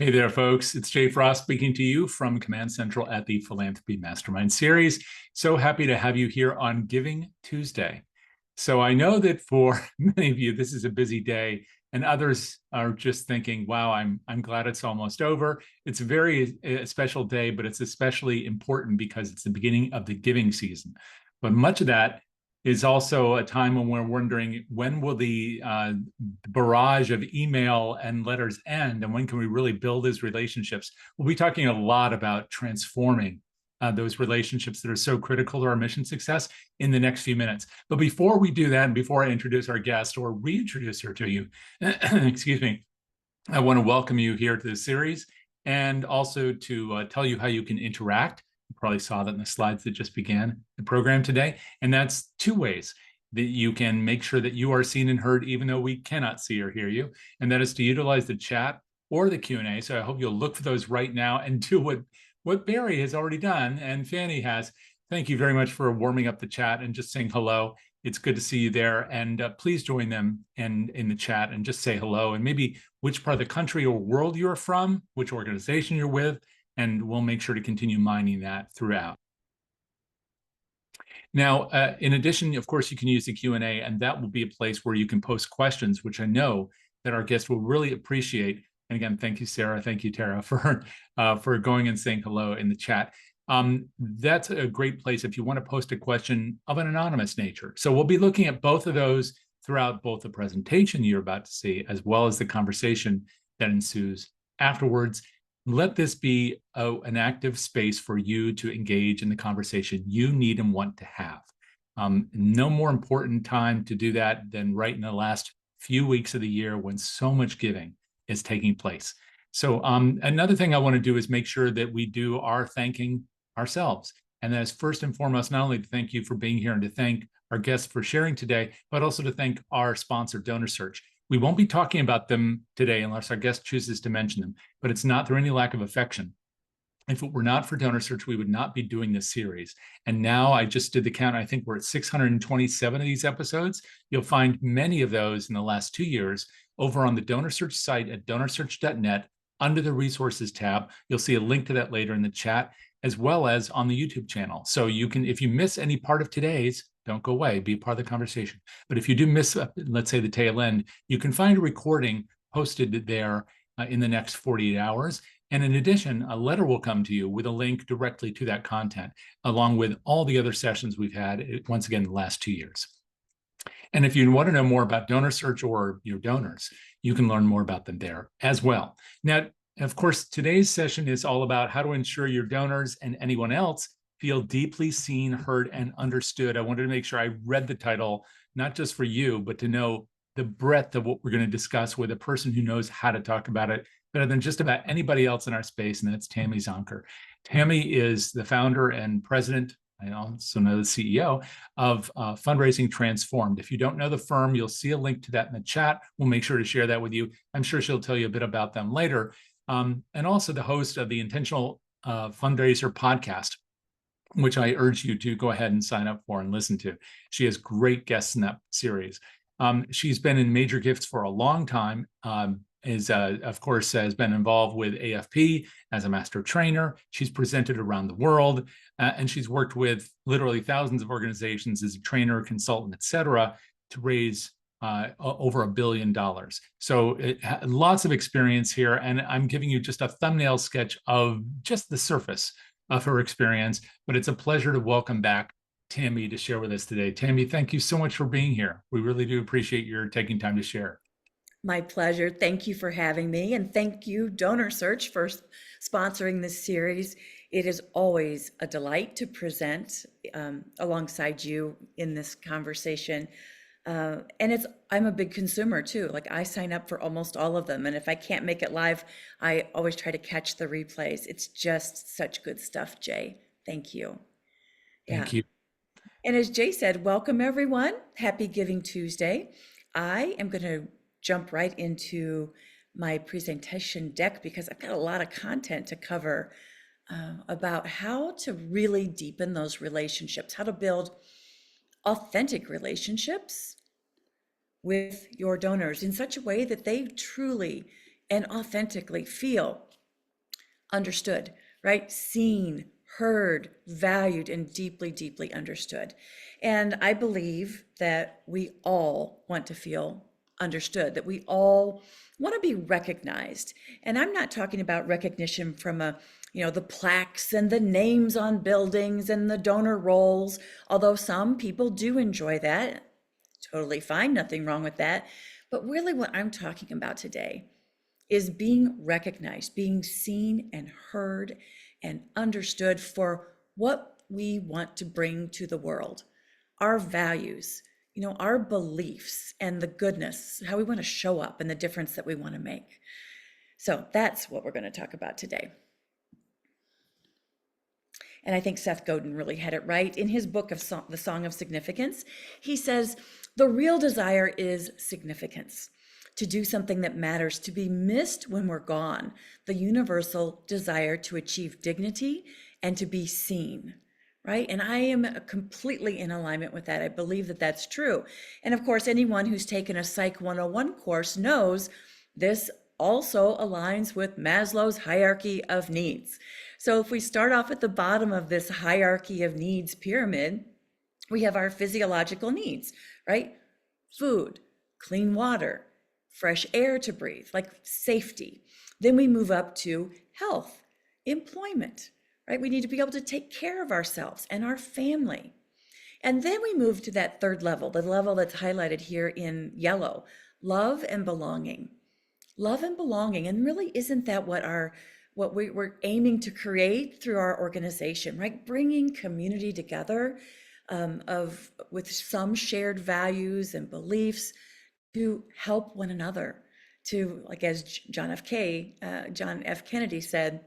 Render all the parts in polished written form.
Hey there, folks. It's Jay Frost speaking to you from Command Central at the Philanthropy Mastermind series. So happy to have you here on Giving Tuesday. So I know that for many of you, this is a busy day, and others are just thinking, wow, I'm glad it's almost over. It's a very special day, but it's especially important because it's the beginning of the giving season. But much of that is also a time when we're wondering, when will the barrage of email and letters end, and when can we really build those relationships? We'll be talking a lot about transforming those relationships that are so critical to our mission success in the next few minutes. But before we do that, and before I introduce our guest or reintroduce her to you, excuse me, I want to welcome you here to the series and also to tell you how you can interact. You probably saw that in the slides that just began the program today. And that's two ways that you can make sure that you are seen and heard, even though we cannot see or hear you. And that is to utilize the chat or the Q&A. So I hope you'll look for those right now and do what Barry has already done and Fanny has. Thank you very much for warming up the chat and just saying hello. It's good to see you there. And please join them in the chat and just say hello, and maybe which part of the country or world you're from, which organization you're with, and we'll make sure to continue mining that throughout. Now, in addition, of course, you can use the Q&A, and that will be a place where you can post questions, which I know that our guests will really appreciate. And again, thank you, Sarah. Thank you, Tara, for going and saying hello in the chat. That's a great place if you want to post a question of an anonymous nature. So we'll be looking at both of those throughout both the presentation you're about to see, as well as the conversation that ensues afterwards. Let this be an active space for you to engage in the conversation you need and want to have. No more important time to do that than right in the last few weeks of the year when so much giving is taking place. So another thing I want to do is make sure that we do our thanking ourselves. And that is first and foremost, not only to thank you for being here and to thank our guests for sharing today, but also to thank our sponsor, DonorSearch. We won't be talking about them today unless our guest chooses to mention them, but it's not through any lack of affection. If it were not for DonorSearch, we would not be doing this series. And now I just did the count. I think we're at 627 of these episodes. You'll find many of those in the last 2 years over on the DonorSearch site at donorsearch.net under the resources tab. You'll see a link to that later in the chat, as well as on the YouTube channel. So you can, if you miss any part of today's, don't go away, be a part of the conversation. But if you do miss, let's say, the tail end, you can find a recording posted there in the next 48 hours. And in addition, a letter will come to you with a link directly to that content, along with all the other sessions we've had, once again, the last 2 years. And if you want to know more about DonorSearch or your donors, you can learn more about them there as well. Now, of course, today's session is all about how to ensure your donors and anyone else feel deeply seen, heard, and understood. I wanted to make sure I read the title, not just for you, but to know the breadth of what we're going to discuss with a person who knows how to talk about it better than just about anybody else in our space, and that's Tammy Zonker. Tammy is the founder and president, I also know the CEO, of Fundraising Transformed. If you don't know the firm, you'll see a link to that in the chat. We'll make sure to share that with you. I'm sure she'll tell you a bit about them later. And also the host of the Intentional Fundraiser podcast, which I urge you to go ahead and sign up for and listen to. She has great guests in that series. She's been in major gifts for a long time, of course, has been involved with AFP as a master trainer. She's presented around the world, and she's worked with literally thousands of organizations as a trainer, consultant, et cetera, to raise over $1 billion. So lots of experience here, and I'm giving you just a thumbnail sketch of just the surface of her experience, but it's a pleasure to welcome back Tammy to share with us today. Tammy, thank you so much for being here. We really do appreciate your taking time to share. My pleasure. Thank you for having me, and thank you, DonorSearch, for sponsoring this series. It is always a delight to present alongside you in this conversation. And I'm a big consumer too. Like, I sign up for almost all of them. And if I can't make it live, I always try to catch the replays. It's just such good stuff, Jay. Thank you. Thank you. And as Jay said, welcome everyone. Happy Giving Tuesday. I am going to jump right into my presentation deck because I've got a lot of content to cover about how to really deepen those relationships, how to build authentic relationships with your donors in such a way that they truly and authentically feel understood, right? Seen, heard, valued, and deeply, deeply understood. And I believe that we all want to feel understood, that we all want to be recognized. And I'm not talking about recognition from the plaques and the names on buildings and the donor rolls, although some people do enjoy that. Totally fine, nothing wrong with that. But really, what I'm talking about today is being recognized, being seen and heard and understood for what we want to bring to the world, our values, our beliefs and the goodness, how we want to show up and the difference that we want to make. So that's what we're going to talk about today. And I think Seth Godin really had it right. In his book of The Song of Significance, he says, the real desire is significance, to do something that matters, to be missed when we're gone, the universal desire to achieve dignity and to be seen, right? And I am completely in alignment with that. I believe that that's true. And of course, anyone who's taken a Psych 101 course knows this also aligns with Maslow's hierarchy of needs. So if we start off at the bottom of this hierarchy of needs pyramid, we have our physiological needs, right? Food, clean water, fresh air to breathe, like safety. Then we move up to health, employment, right? We need to be able to take care of ourselves and our family. And then we move to that third level, the level that's highlighted here in yellow, love and belonging. Love and belonging. And really, isn't that what we're aiming to create through our organization, right? Bringing community together with some shared values and beliefs to help one another, to, like as John F. Kennedy said,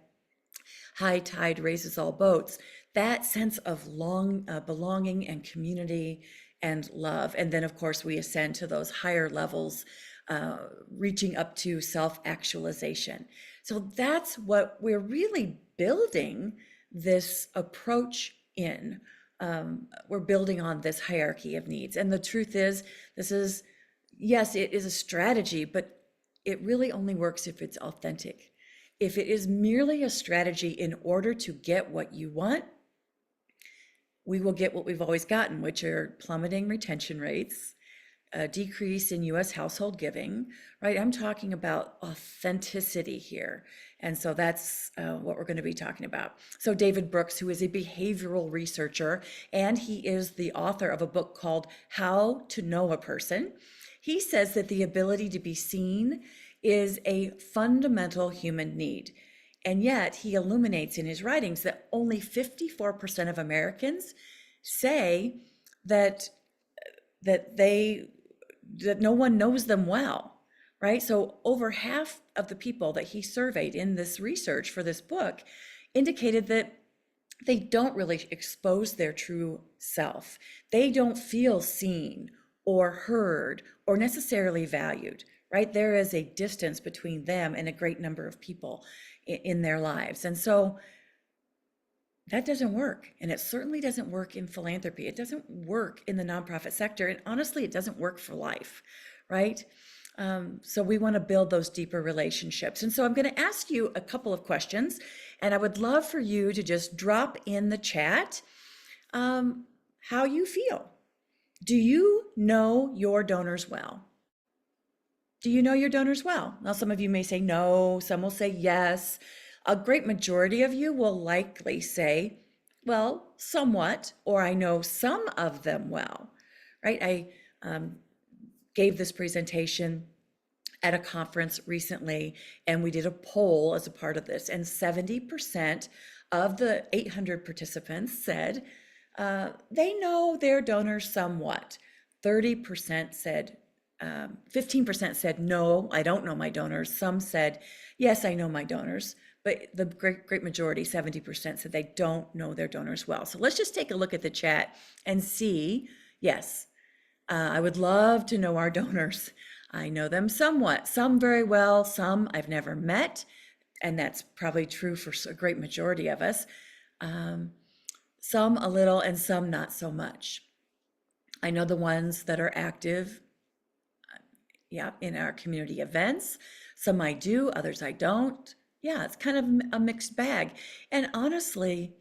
high tide raises all boats. That sense of belonging and community and love. And then, of course, we ascend to those higher levels, reaching up to self-actualization. So that's what we're really building this approach in. We're building on this hierarchy of needs. And the truth is, yes, it is a strategy, but it really only works if it's authentic. If it is merely a strategy in order to get what you want, we will get what we've always gotten, which are plummeting retention rates, a decrease in US household giving, right? I'm talking about authenticity here. And so that's what we're going to be talking about. So David Brooks, who is a behavioral researcher, and he is the author of a book called How to Know a Person, he says that the ability to be seen is a fundamental human need. And yet he illuminates in his writings that only 54% of Americans say that no one knows them well, right? So over half of the people that he surveyed in this research for this book indicated that they don't really expose their true self. They don't feel seen or heard or necessarily valued, right? There is a distance between them and a great number of people in their lives. And so that doesn't work. And it certainly doesn't work in philanthropy. It doesn't work in the nonprofit sector. And honestly, it doesn't work for life, right? So we want to build those deeper relationships. And so I'm going to ask you a couple of questions, and I would love for you to just drop in the chat how you feel. Do you know your donors well? Do you know your donors well? Now, some of you may say no, some will say yes. A great majority of you will likely say, well, somewhat, or I know some of them well, right? I gave this presentation at a conference recently, and we did a poll as a part of this, and 70% of the 800 participants said they know their donors somewhat. 30% said 15% said, no, I don't know my donors. Some said, yes, I know my donors. But the great majority, 70%, said they don't know their donors well. So let's just take a look at the chat and see. Yes, I would love to know our donors. I know them somewhat, some very well, some I've never met. And that's probably true for a great majority of us. Some a little and some not so much. I know the ones that are active in our community events. Some I do, others I don't. Yeah, it's kind of a mixed bag. And honestly,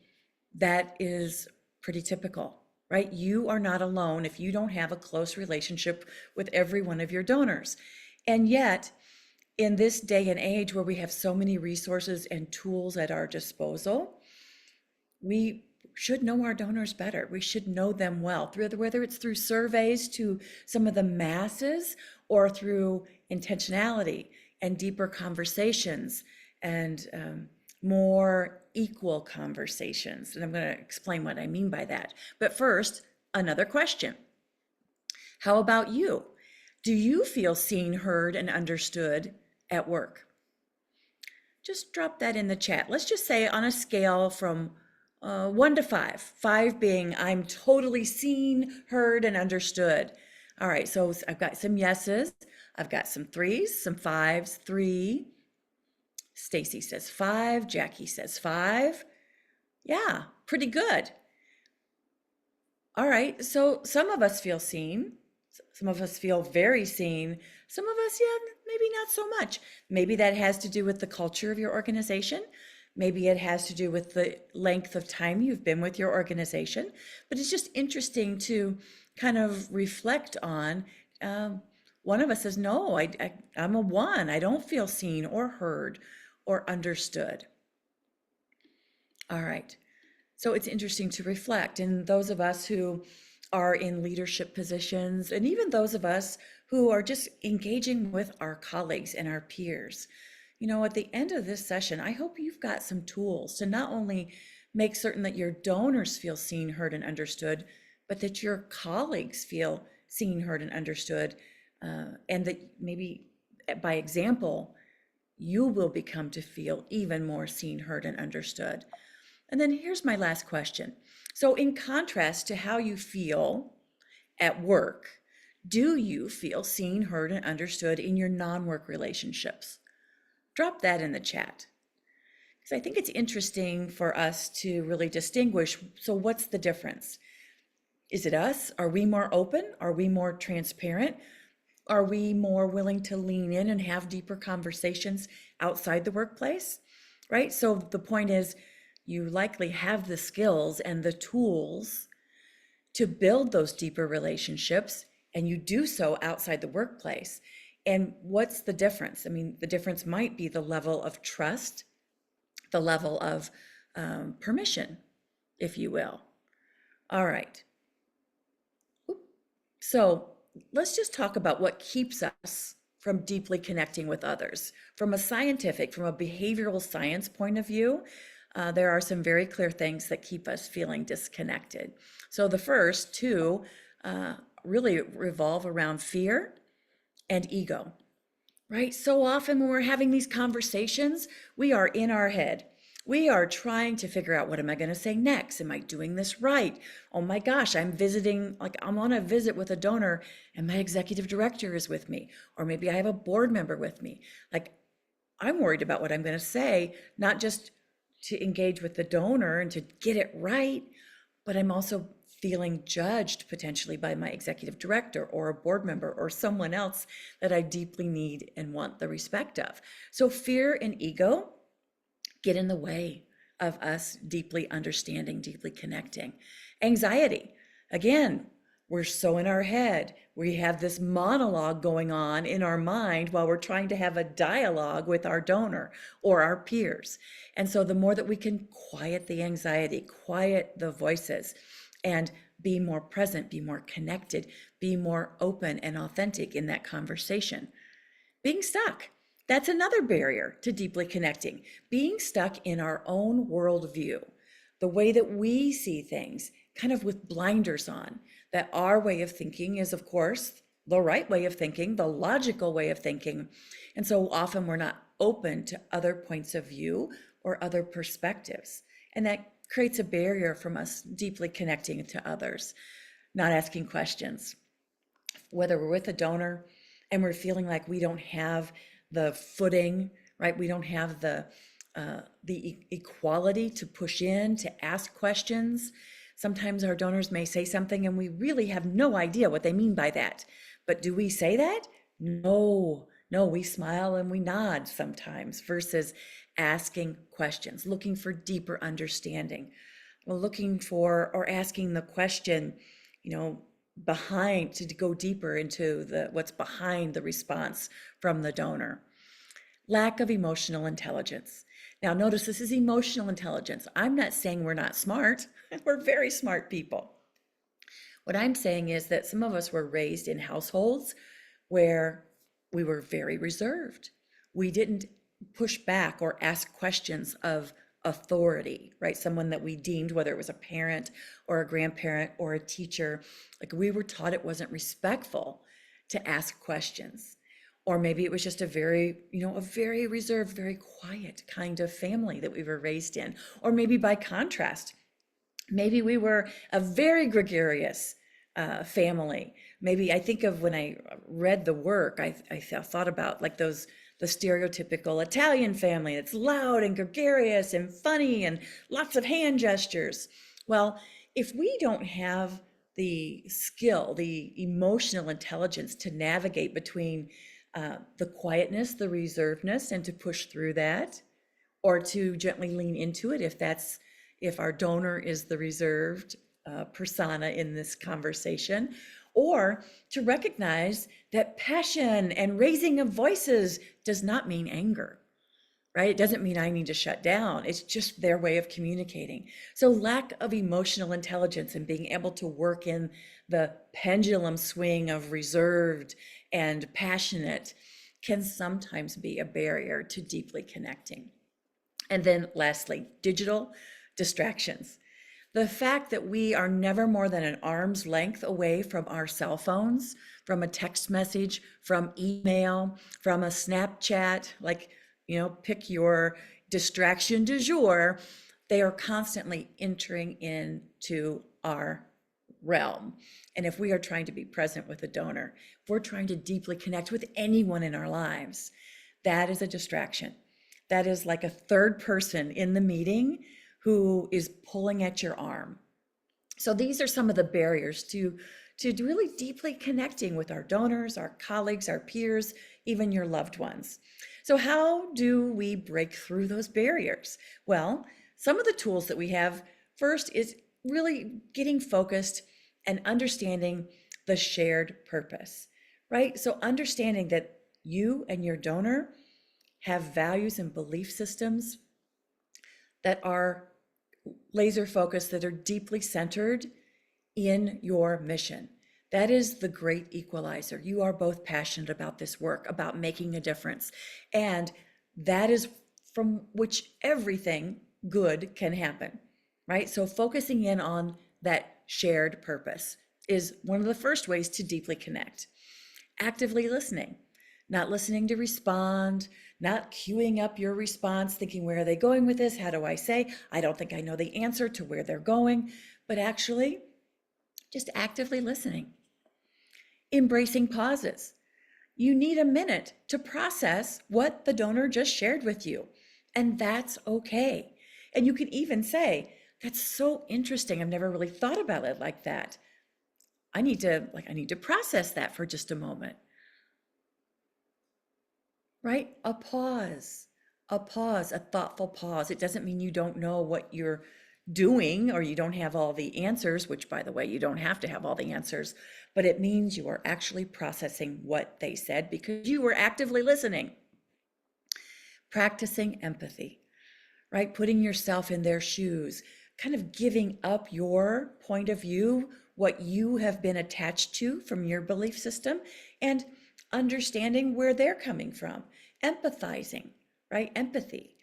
that is pretty typical, right? You are not alone if you don't have a close relationship with every one of your donors. And yet, in this day and age where we have so many resources and tools at our disposal, we should know our donors better. We should know them well, whether it's through surveys to some of the masses or through intentionality and deeper conversations and more equal conversations. And I'm going to explain what I mean by that. But first, another question. How about you? Do you feel seen, heard, and understood at work? Just drop that in the chat. Let's just say on a scale from 1 to 5, 5 being I'm totally seen, heard, and understood. All right, so I've got some yeses. I've got some threes, some fives, 3. Stacy says 5. Jackie says 5. Yeah, pretty good. All right, so some of us feel seen. Some of us feel very seen. Some of us, yeah, maybe not so much. Maybe that has to do with the culture of your organization. Maybe it has to do with the length of time you've been with your organization. But it's just interesting to kind of reflect on. One of us says, no, I'm a 1. I don't feel seen or heard or understood. All right. So it's interesting to reflect. And those of us who are in leadership positions, and even those of us who are just engaging with our colleagues and our peers, at the end of this session, I hope you've got some tools to not only make certain that your donors feel seen, heard, and understood, but that your colleagues feel seen, heard, and understood, and that maybe by example, you will become to feel even more seen, heard, and understood. And then here's my last question. So in contrast to how you feel at work, do you feel seen, heard, and understood in your non-work relationships? Drop that in the chat. Because I think it's interesting for us to really distinguish. So what's the difference? Is it us? Are we more open? Are we more transparent? Are we more willing to lean in and have deeper conversations outside the workplace? Right? So the point is, you likely have the skills and the tools to build those deeper relationships, and you do so outside the workplace. And what's the difference? I mean, the difference might be the level of trust, the level of permission, if you will. All right. So let's just talk about what keeps us from deeply connecting with others. From a scientific, from a behavioral science point of view, there are some very clear things that keep us feeling disconnected. So the first 2 really revolve around fear and ego, right? So often when we're having these conversations, we are in our head. We are trying to figure out, what am I going to say next? Am I doing this right? Oh my gosh, I'm on a visit with a donor and my executive director is with me. Or maybe I have a board member with me. I'm worried about what I'm going to say, not just to engage with the donor and to get it right, but I'm also feeling judged potentially by my executive director or a board member or someone else that I deeply need and want the respect of. So fear and ego get in the way of us deeply understanding, deeply connecting. Anxiety, again, we're so in our head. We have this monologue going on in our mind while we're trying to have a dialogue with our donor or our peers. And so the more that we can quiet the anxiety, quiet the voices, and be more present, be more connected, be more open and authentic in that conversation. Being stuck, that's another barrier to deeply connecting. Being stuck in our own worldview, the way that we see things, kind of with blinders on, that our way of thinking is, of course, the right way of thinking, the logical way of thinking. And so often we're not open to other points of view or other perspectives. And that creates a barrier from us deeply connecting to others, not asking questions. Whether we're with a donor and we're feeling like we don't have the footing, right? We don't have the equality to push in, to ask questions. Sometimes our donors may say something and we really have no idea what they mean by that. But do we say that? No, No, we smile and we nod sometimes versus asking questions, looking for deeper understanding. Well, looking for or asking the question, you know, behind to go deeper into the what's behind the response from the donor. Lack of emotional intelligence. Now, notice this is emotional intelligence. I'm not saying we're not smart. We're very smart people. What I'm saying is that some of us were raised in households where we were very reserved. We didn't push back or ask questions of authority, right? Someone that we deemed, whether it was a parent or a grandparent or a teacher, like we were taught it wasn't respectful to ask questions. Or maybe it was just a very, a very reserved, very quiet kind of family that we were raised in. Or maybe by contrast, maybe we were a very gregarious family. Maybe I think of when I read the work, I thought about like the stereotypical Italian family that's loud and gregarious and funny and lots of hand gestures. Well, if we don't have the skill, the emotional intelligence to navigate between the quietness, the reservedness, and to push through that, or to gently lean into it if our donor is the reserved persona in this conversation, or to recognize that passion and raising of voices does not mean anger, right? It doesn't mean I need to shut down. It's just their way of communicating. So lack of emotional intelligence and being able to work in the pendulum swing of reserved and passionate can sometimes be a barrier to deeply connecting. And then lastly, digital distractions. The fact that we are never more than an arm's length away from our cell phones, from a text message, from email, from a Snapchat, like, pick your distraction du jour, they are constantly entering into our realm. And if we are trying to be present with a donor, if we're trying to deeply connect with anyone in our lives, that is a distraction. That is like a third person in the meeting who is pulling at your arm. So these are some of the barriers to really deeply connecting with our donors, our colleagues, our peers, even your loved ones. So how do we break through those barriers? Well, some of the tools that we have first is really getting focused and understanding the shared purpose, right? So understanding that you and your donor have values and belief systems that are laser focused, that are deeply centered in your mission. That is the great equalizer. You are both passionate about this work, about making a difference. And that is from which everything good can happen, right? So focusing in on that shared purpose is one of the first ways to deeply connect. Actively listening, not listening to respond, not queuing up your response, thinking, where are they going with this? How do I say? I don't think I know the answer to where they're going, but actually just actively listening. Embracing pauses. You need a minute to process what the donor just shared with you, and that's okay. And you can even say, that's so interesting. I've never really thought about it like that. I need to process that for just a moment. Right? A pause, a thoughtful pause. It doesn't mean you don't know what you're doing or you don't have all the answers, which, by the way, you don't have to have all the answers, but it means you are actually processing what they said because you were actively listening. Practicing empathy, right? Putting yourself in their shoes, kind of giving up your point of view, what you have been attached to from your belief system, and understanding where they're coming from, empathizing, right? Empathy,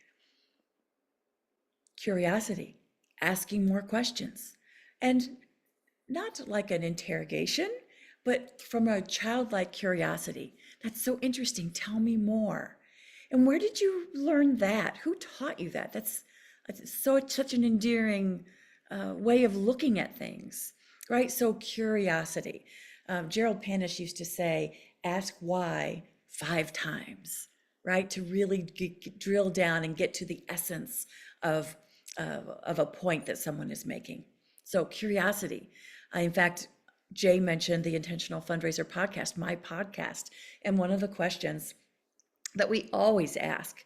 curiosity, asking more questions, and not like an interrogation, but from a childlike curiosity. That's so interesting. Tell me more. And where did you learn that? Who taught you that? That's such an endearing way of looking at things, right? So curiosity. Gerald Panish used to say, ask why 5 times, right? To really drill down and get to the essence of a point that someone is making. So curiosity. In fact, Jay mentioned the Intentional Fundraiser podcast, my podcast. And one of the questions that we always ask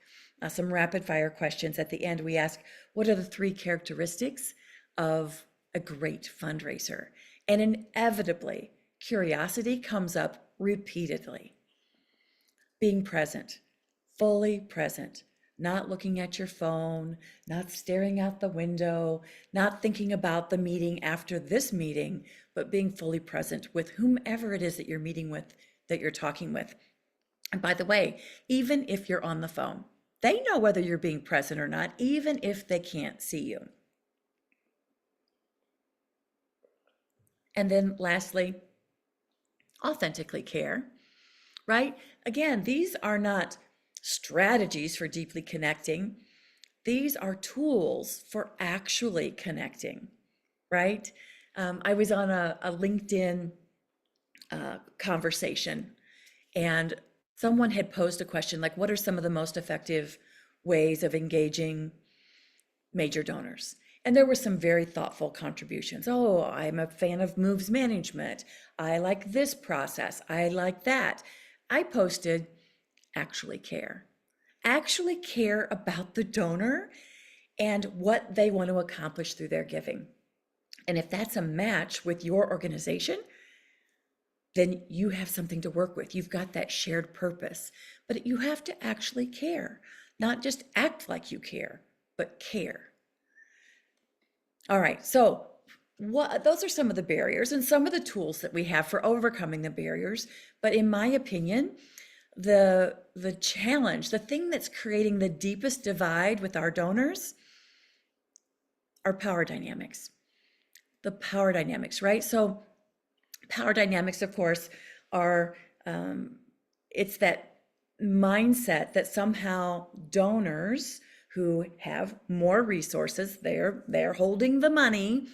some rapid fire questions at the end. We ask, what are the 3 characteristics of a great fundraiser? And inevitably, curiosity comes up repeatedly. Being present, fully present, not looking at your phone, not staring out the window, not thinking about the meeting after this meeting, but being fully present with whomever it is that you're meeting with, that you're talking with. And by the way, even if you're on the phone, they know whether you're being present or not, even if they can't see you. And then lastly, authentically care, right? Again, these are not strategies for deeply connecting. These are tools for actually connecting, right? I was on a LinkedIn conversation, and someone had posed a question like, what are some of the most effective ways of engaging major donors? And there were some very thoughtful contributions. Oh, I'm a fan of moves management. I like this process. I like that. I posted, actually care. Actually care about the donor and what they want to accomplish through their giving. And if that's a match with your organization, then you have something to work with. You've got that shared purpose, but you have to actually care, not just act like you care, but care. All right, so those are some of the barriers and some of the tools that we have for overcoming the barriers. But in my opinion, the challenge, the thing that's creating the deepest divide with our donors are power dynamics. The power dynamics, right? So power dynamics, of course, are it's that mindset that somehow donors who have more resources, they're holding the money,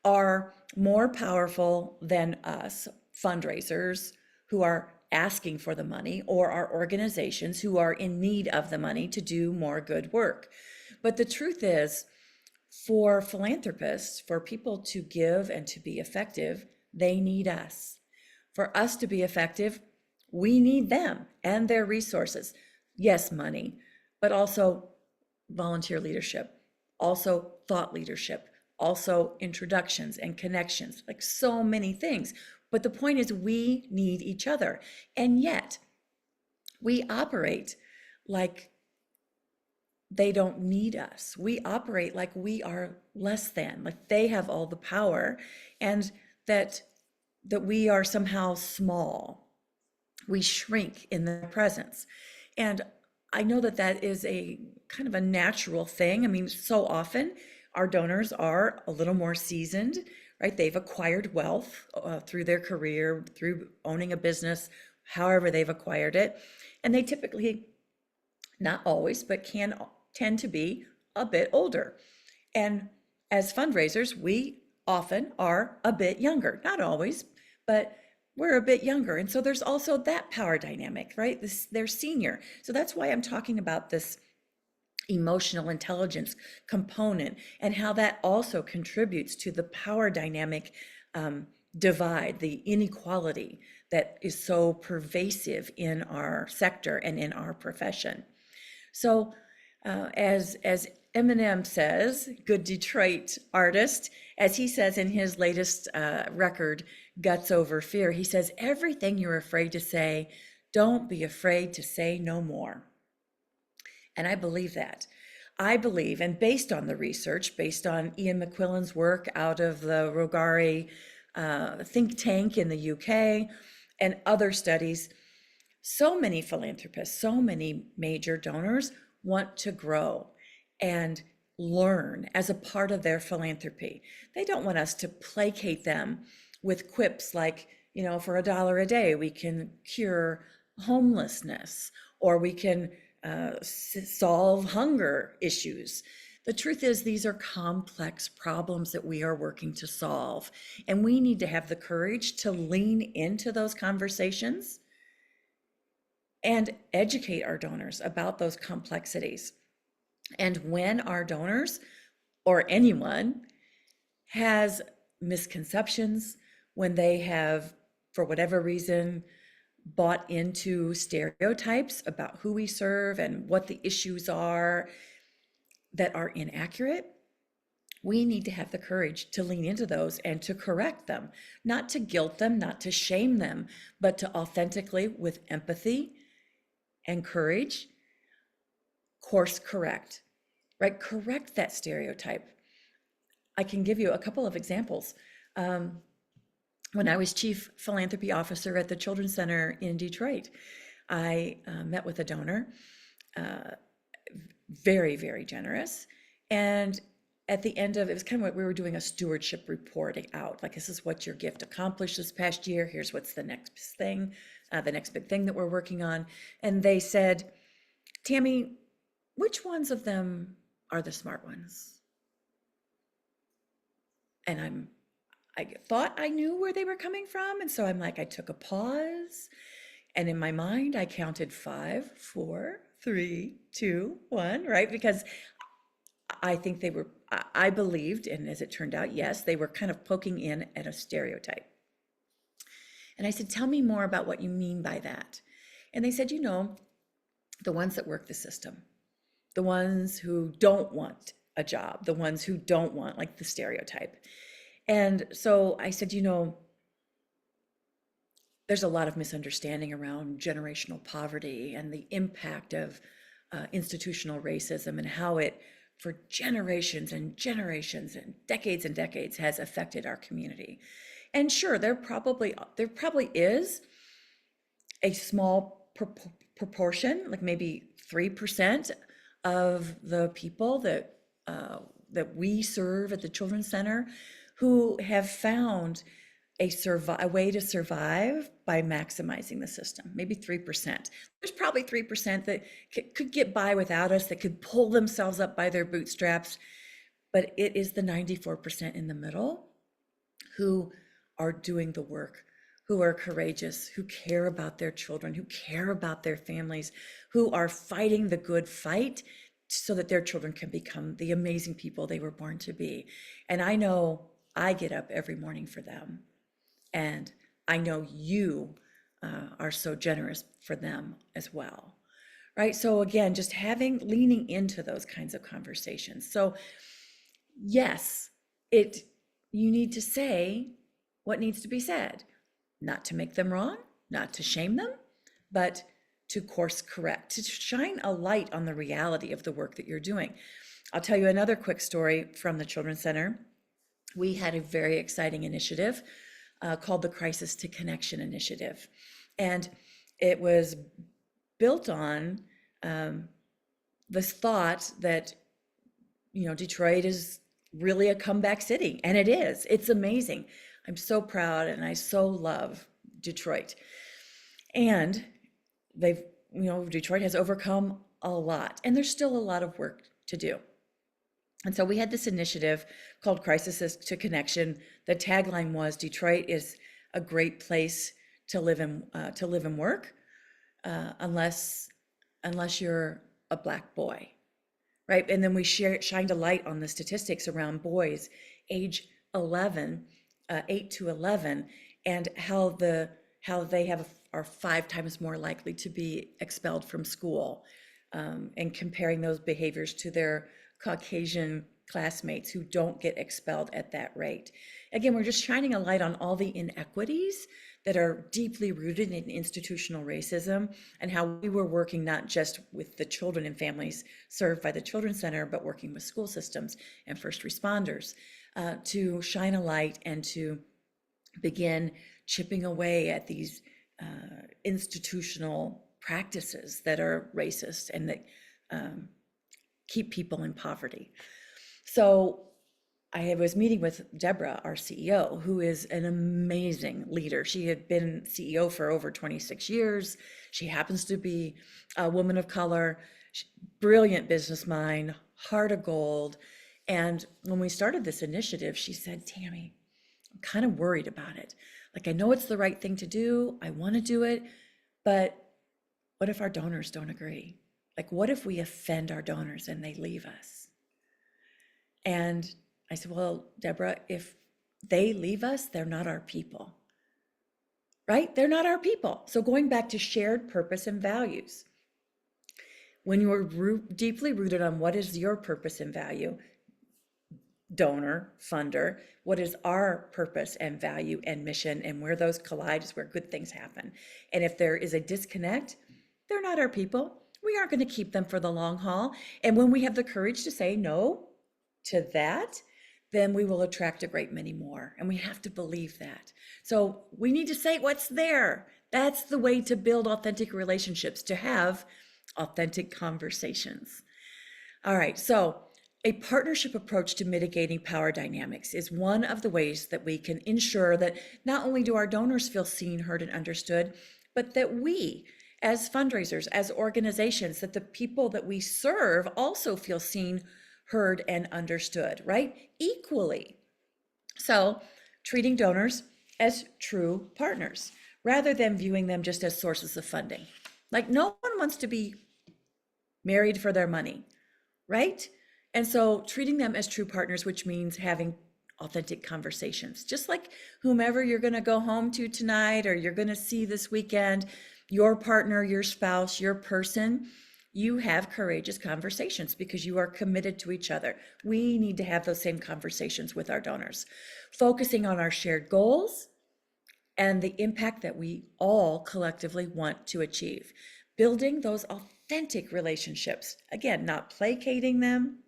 are more powerful than us fundraisers who are asking for the money, or our organizations who are in need of the money to do more good work. But the truth is, for philanthropists, for people to give and to be effective, they need us. For us to be effective, we need them and their resources. Yes, money, but also volunteer leadership, also thought leadership, also introductions and connections, like so many things. But the point is, we need each other. And yet, we operate like they don't need us. We operate like we are less than, like they have all the power, and that we are somehow small. We shrink in their presence. And I know that that is a kind of a natural thing. I mean, so often our donors are a little more seasoned, right? They've acquired wealth through their career, through owning a business, however they've acquired it. And they typically, not always, but can tend to be a bit older. And as fundraisers, we often are a bit younger, not always, but we're a bit younger. And so there's also that power dynamic, right? They're senior. So that's why I'm talking about this emotional intelligence component and how that also contributes to the power dynamic divide, the inequality that is so pervasive in our sector and in our profession. So as Eminem says, good Detroit artist, as he says in his latest record, Guts Over Fear, he says, everything you're afraid to say, don't be afraid to say no more. And I believe that. I believe, and based on the research, based on Ian McQuillan's work out of the Rogari think tank in the UK and other studies, so many philanthropists, so many major donors want to grow and learn as a part of their philanthropy. They don't want us to placate them with quips like, you know, for $1 a day, we can cure homelessness, or we can solve hunger issues. The truth is, these are complex problems that we are working to solve, and we need to have the courage to lean into those conversations and educate our donors about those complexities. And when our donors or anyone has misconceptions, when they have, for whatever reason, bought into stereotypes about who we serve and what the issues are that are inaccurate, we need to have the courage to lean into those and to correct them, not to guilt them, not to shame them, but to authentically, with empathy and courage, course correct, right? Correct that stereotype. I can give you a couple of examples. When I was chief philanthropy officer at the Children's Center in Detroit, I met with a donor, very, very generous. And at the end of it was kind of what we were doing, a stewardship reporting out. Like, this is what your gift accomplished this past year. Here's what's the next thing, the next big thing that we're working on. And they said, Tammy, which ones of them are the smart ones? And I thought I knew where they were coming from. And so I'm like, I took a pause. And in my mind, I counted 5, 4, 3, 2, 1, right? Because I think I believed, and as it turned out, yes, they were kind of poking in at a stereotype. And I said, tell me more about what you mean by that. And they said, the ones that work the system, the ones who don't want a job, the ones who don't want, like, the stereotype. And so I said, there's a lot of misunderstanding around generational poverty and the impact of institutional racism and how it, for generations and generations and decades, has affected our community. And sure, there probably is a small proportion, like maybe 3% of the people that we serve at the Children's Center, who have found a way to survive by maximizing the system. Maybe 3%. There's probably 3% that could get by without us, that could pull themselves up by their bootstraps. But it is the 94% in the middle who are doing the work, who are courageous, who care about their children, who care about their families, who are fighting the good fight so that their children can become the amazing people they were born to be. And I know I get up every morning for them. And I know you are so generous for them as well, right? So again, just leaning into those kinds of conversations. So yes, you need to say what needs to be said, not to make them wrong, not to shame them, but to course correct, to shine a light on the reality of the work that you're doing. I'll tell you another quick story from the Children's Center. We had a very exciting initiative called the Crisis to Connection Initiative. And it was built on this thought that, Detroit is really a comeback city. And it is. It's amazing. I'm so proud and I so love Detroit. And Detroit has overcome a lot. And there's still a lot of work to do. And so we had this initiative called Crisis to Connection. The tagline was, Detroit is a great place to live and work, unless you're a Black boy, right? And then we shined a light on the statistics around boys age 11, 8 to 11, and how they are 5 times more likely to be expelled from school, and comparing those behaviors to their Caucasian classmates who don't get expelled at that rate. Again, we're just shining a light on all the inequities that are deeply rooted in institutional racism, and how we were working not just with the children and families served by the Children's Center, but working with school systems and first responders to shine a light and to begin chipping away at these institutional practices that are racist and that keep people in poverty. So I was meeting with Deborah, our CEO, who is an amazing leader. She had been CEO for over 26 years. She happens to be a woman of color, brilliant business mind, heart of gold. And when we started this initiative, she said, Tammy, I'm kind of worried about it. Like, I know it's the right thing to do. I want to do it, but what if our donors don't agree? Like, what if we offend our donors and they leave us? And I said, well, Deborah, if they leave us, they're not our people. right? They're not our people. So going back to shared purpose and values, when you are deeply rooted on what is your purpose and value, donor, funder, what is our purpose and value and mission, and where those collide is where good things happen. And if there is a disconnect, they're not our people. We aren't going to keep them for the long haul. And when we have the courage to say no to that, then we will attract a great many more. And we have to believe that. So we need to say what's there. That's the way to build authentic relationships, to have authentic conversations. All right, so a partnership approach to mitigating power dynamics is one of the ways that we can ensure that not only do our donors feel seen, heard, and understood, but that we, as fundraisers, as organizations, that the people that we serve also feel seen, heard, and understood, right? Equally. So, treating donors as true partners rather than viewing them just as sources of funding. Like, no one wants to be married for their money, right? And so treating them as true partners, which means having authentic conversations, just like whomever you're going to go home to tonight or you're going to see this weekend, your partner, your spouse, your person, you have courageous conversations because you are committed to each other. We need to have those same conversations with our donors, focusing on our shared goals and the impact that we all collectively want to achieve. Building those authentic relationships, again, not placating them,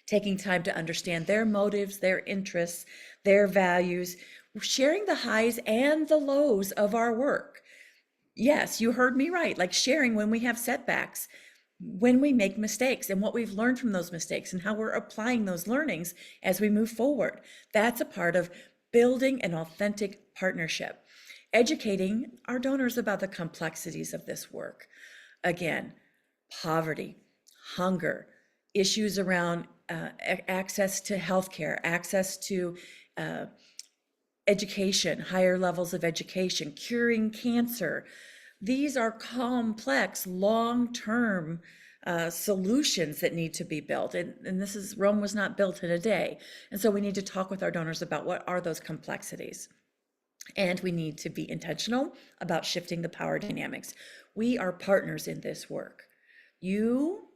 taking time to understand their motives, their interests, their values, sharing the highs and the lows of our work. Yes, you heard me right, like sharing when we have setbacks, when we make mistakes and what we've learned from those mistakes and how we're applying those learnings as we move forward. That's a part of building an authentic partnership. Educating our donors about the complexities of this work. Again, poverty, hunger, issues around access to healthcare, access to education, higher levels of education, curing cancer. These are complex, long-term solutions that need to be built. And this is, Rome was not built in a day. And so we need to talk with our donors about what are those complexities. And we need to be intentional about shifting the power dynamics. We are partners in this work. You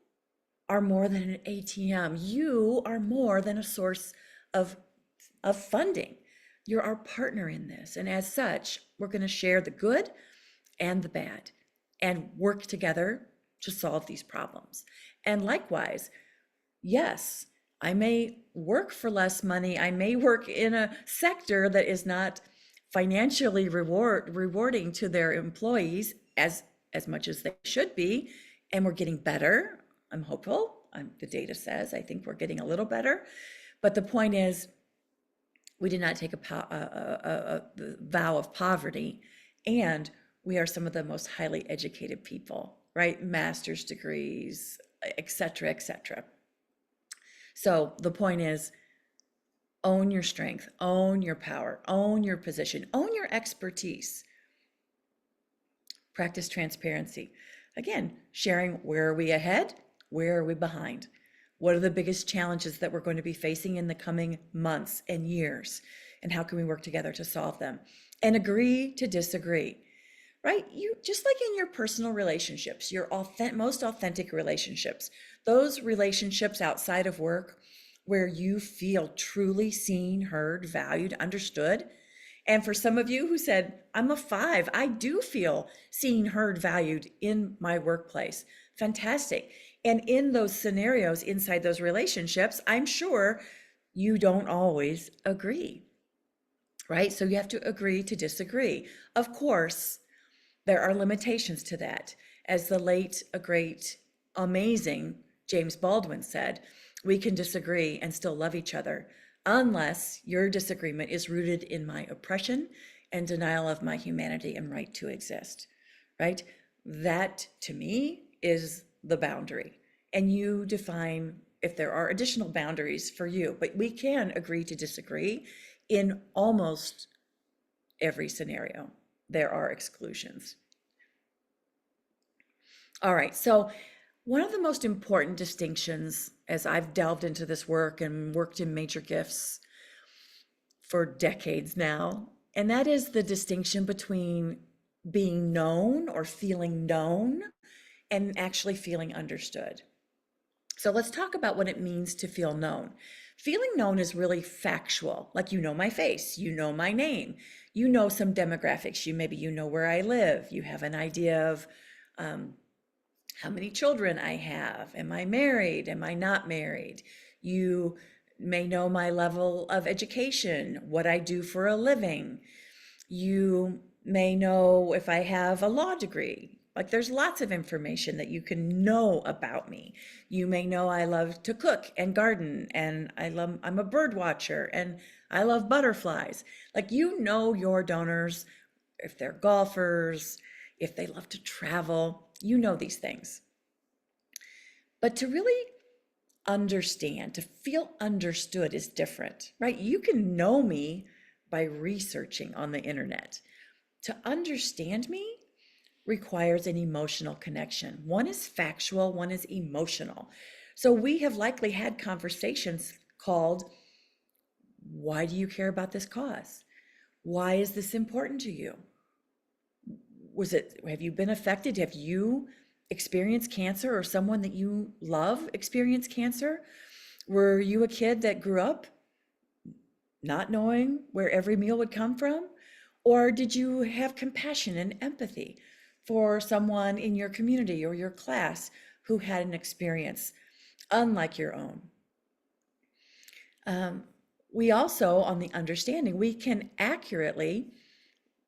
are more than an ATM. You are more than a source of funding. You're our partner in this. And as such, we're going to share the good and the bad and work together to solve these problems. And likewise, yes, I may work for less money. I may work in a sector that is not financially rewarding to their employees as much as they should be. And we're getting better. I'm hopeful. The data says, I think we're getting a little better. But the point is, we did not take a vow of poverty, and we are some of the most highly educated people, right? Master's degrees, et cetera, et cetera. So the point is, own your strength, own your power, own your position, own your expertise. Practice transparency. Again, sharing where are we ahead, where are we behind? What are the biggest challenges that we're going to be facing in the coming months and years? And how can we work together to solve them? And agree to disagree, right? You just like in your personal relationships, your most authentic relationships, those relationships outside of work where you feel truly seen, heard, valued, understood. And for some of you who said, I'm a 5, I do feel seen, heard, valued in my workplace. Fantastic. And in those scenarios, inside those relationships, I'm sure you don't always agree, right? So you have to agree to disagree. Of course, there are limitations to that. As the late, great, amazing James Baldwin said, we can disagree and still love each other unless your disagreement is rooted in my oppression and denial of my humanity and right to exist, right? That, to me, is the boundary. And you define if there are additional boundaries for you, but we can agree to disagree in almost every scenario. There are exclusions. All right, so one of the most important distinctions as I've delved into this work and worked in major gifts for decades now, And that is the distinction between being known or feeling known and actually feeling understood. So let's talk about what it means to feel known. Feeling known is really factual, like you know my face, you know my name, you know some demographics, maybe you know where I live, you have an idea of how many children I have, am I married, am I not married? You may know my level of education, what I do for a living. You may know if I have a law degree. Like there's lots of information that you can know about me. You may know I love to cook and garden, and I'm a bird watcher, and I love butterflies. Like you know your donors, if they're golfers, if they love to travel, you know these things. But to really understand, to feel understood is different, right? You can know me by researching on the internet. To understand me requires an emotional connection. One is factual, one is emotional. So we have likely had conversations called, why do you care about this cause? Why is this important to you? Have you been affected? Have you experienced cancer, or someone that you love experienced cancer? Were you a kid that grew up not knowing where every meal would come from? Or did you have compassion and empathy for someone in your community or your class who had an experience unlike your own? We also, on the understanding, we can accurately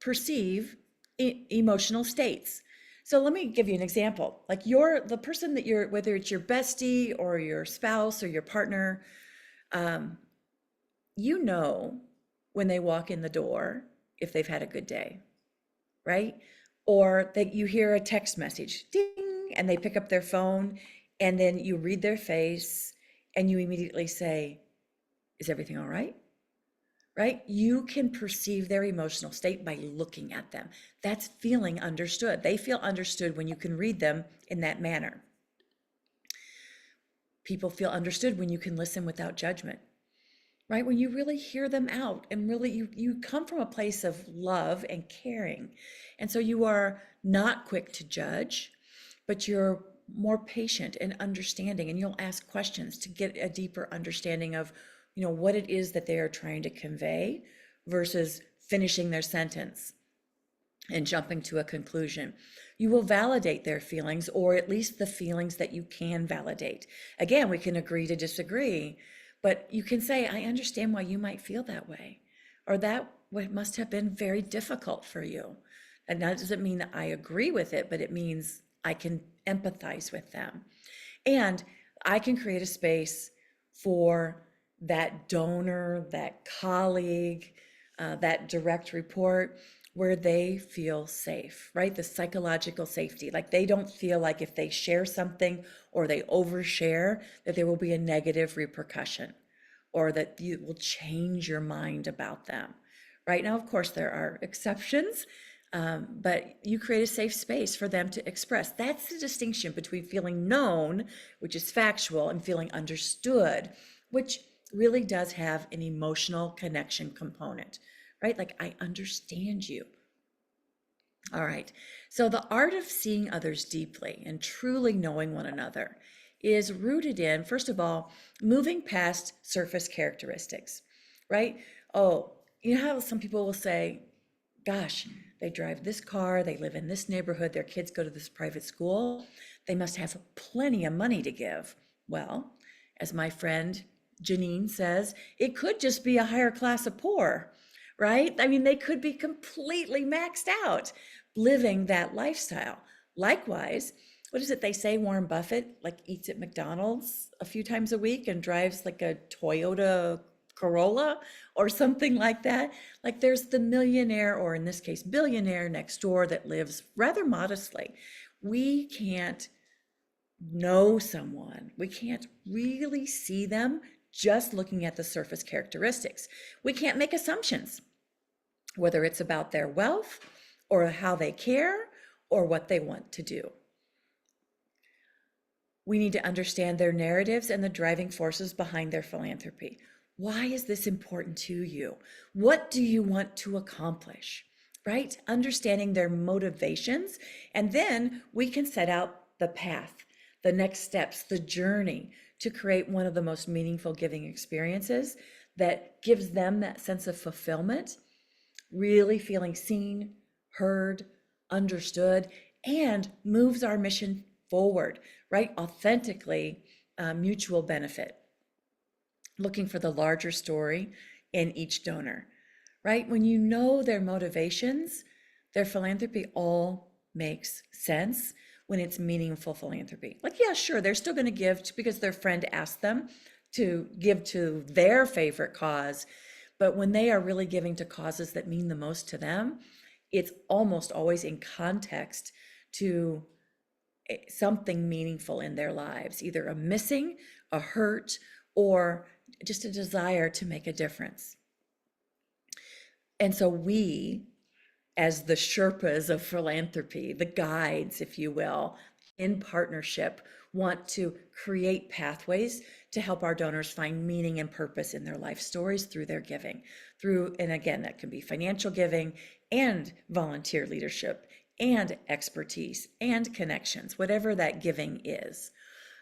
perceive emotional states. So let me give you an example. Like the person that whether it's your bestie or your spouse or your partner, you know when they walk in the door if they've had a good day, right? Or that you hear a text message, ding, and they pick up their phone, and then you read their face and you immediately say, is everything all right? Right? You can perceive their emotional state by looking at them. That's feeling understood. They feel understood when you can read them in that manner. People feel understood when you can listen without judgment, right? When you really hear them out and really you come from a place of love and caring. And so you are not quick to judge, but you're more patient and understanding, and you'll ask questions to get a deeper understanding of what it is that they are trying to convey versus finishing their sentence and jumping to a conclusion. You will validate their feelings, or at least the feelings that you can validate. Again, we can agree to disagree, but you can say, I understand why you might feel that way, or that must have been very difficult for you. And that doesn't mean that I agree with it, but it means I can empathize with them. And I can create a space for that donor, that colleague, that direct report, where they feel safe, right? The psychological safety, like they don't feel like if they share something or they overshare, that there will be a negative repercussion, or that you will change your mind about them. Right now, of course, there are exceptions, but you create a safe space for them to express. That's the distinction between feeling known, which is factual, and feeling understood, which really does have an emotional connection component, right? Like, I understand you. All right. So the art of seeing others deeply and truly knowing one another is rooted in, first of all, moving past surface characteristics, right? Oh, you know how some people will say, gosh, they drive this car, they live in this neighborhood, their kids go to this private school, they must have plenty of money to give. Well, as my friend Janine says, it could just be a higher class of poor, right? I mean, they could be completely maxed out living that lifestyle. Likewise, what is it they say? Warren Buffett like eats at McDonald's a few times a week and drives like a Toyota Corolla or something like that. Like there's the millionaire, or in this case, billionaire next door that lives rather modestly. We can't know someone. We can't really see them just looking at the surface characteristics. We can't make assumptions, whether it's about their wealth or how they care or what they want to do. We need to understand their narratives and the driving forces behind their philanthropy. Why is this important to you? What do you want to accomplish? Right? Understanding their motivations. And then we can set out the path, the next steps, the journey to create one of the most meaningful giving experiences that gives them that sense of fulfillment, really feeling seen, heard, understood, and moves our mission forward, right? Authentically, mutual benefit, looking for the larger story in each donor, right? When you know their motivations, their philanthropy all makes sense when it's meaningful philanthropy. Like, yeah, sure, they're still going to give because their friend asked them to give to their favorite cause. But when they are really giving to causes that mean the most to them, it's almost always in context to something meaningful in their lives, either a missing, a hurt, or just a desire to make a difference. And so we, as the Sherpas of philanthropy, the guides, if you will, in partnership, want to create pathways to help our donors find meaning and purpose in their life stories through their giving. And again, that can be financial giving and volunteer leadership and expertise and connections, whatever that giving is.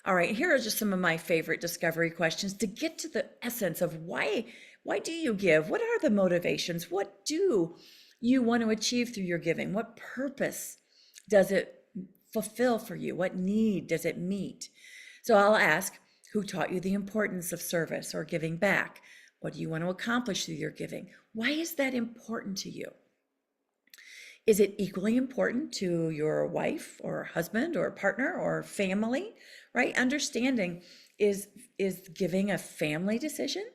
All right, here are just some of my favorite discovery questions to get to the essence of why do you give? What are the motivations? What do you want to achieve through your giving? What purpose does it fulfill for you? What need does it meet? So I'll ask, who taught you the importance of service or giving back? What do you want to accomplish through your giving? Why is that important to you? Is it equally important to your wife or husband or partner or family, right? Understanding, is giving a family decision?